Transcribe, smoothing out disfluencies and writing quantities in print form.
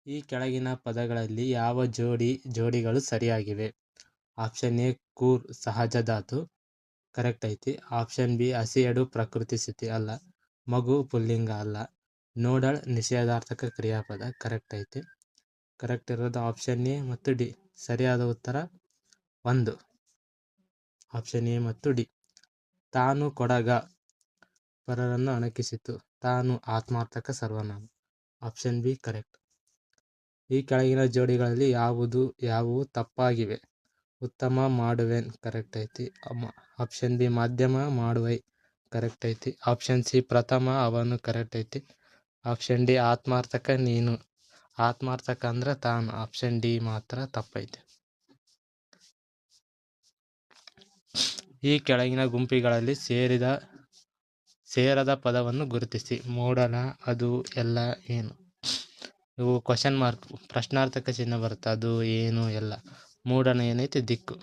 ಈ ಕೆಳಗಿನ ಪದಗಳಲ್ಲಿ ಯಾವ ಜೋಡಿಗಳು ಸರಿಯಾಗಿವೆ? ಆಪ್ಷನ್ ಎ ಕೂರ್ ಸಹಜಧಾತು ಕರೆಕ್ಟ್ ಐತಿ. ಆಪ್ಷನ್ ಬಿ ಹಸಿಯಡು ಪ್ರಕೃತಿ ಸ್ಥಿತಿ ಅಲ್ಲ. ಮಗು ಪುಲ್ಲಿಂಗ ಅಲ್ಲ. ನೋಡಲ್ ನಿಷೇಧಾರ್ಥಕ ಕ್ರಿಯಾಪದ ಕರೆಕ್ಟ್ ಐತಿ. ಕರೆಕ್ಟ್ ಇರೋದು ಆಪ್ಷನ್ ಎ ಮತ್ತು ಡಿ. ಸರಿಯಾದ ಉತ್ತರ 1. ಆಪ್ಷನ್ ಎ ಮತ್ತು ಡಿ. ತಾನು ಕೊಡಗ ಪರರನ್ನು ಅಣಕಿಸಿತು. ತಾನು ಆತ್ಮಾರ್ಥಕ ಸರ್ವನಾಮ. Option B correct. ಈ ಕೆಳಗಿನ ಜೋಡಿಗಳಲ್ಲಿ ಯಾವುವು ತಪ್ಪಾಗಿವೆ? ಉತ್ತಮ ಮಾಡುವೆನ್ ಕರೆಕ್ಟ್ ಐತಿ. ಆಪ್ಷನ್ ಬಿ ಮಧ್ಯಮ ಮಾಡುವೈ ಕರೆಕ್ಟ್ ಐತಿ. ಆಪ್ಷನ್ ಸಿ ಪ್ರಥಮ ಅವನು ಕರೆಕ್ಟ್ ಐತಿ. ಆಪ್ಷನ್ ಡಿ ಆತ್ಮಾರ್ಥಕ ನೀನು. ಆತ್ಮಾರ್ಥಕ ಅಂದ್ರೆ ತಾನು. ಆಪ್ಷನ್ ಡಿ ಮಾತ್ರ ತಪ್ಪೈತಿ. ಈ ಕೆಳಗಿನ ಗುಂಪುಗಳಲ್ಲಿ ಸೇರದ ಪದವನ್ನು ಗುರುತಿಸಿ. ಮೂಡಲ, ಅದು, ಎಲ್ಲ, ಏನು. ಇವು ಕ್ವಶನ್ ಮಾರ್ಕ್ ಪ್ರಶ್ನಾರ್ಥಕ ಚಿಹ್ನೆ ಬರುತ್ತೆ. ಅದು, ಏನು, ಎಲ್ಲ. ಮೂಡಣ ಏನೈತಿ ದಿಕ್ಕು.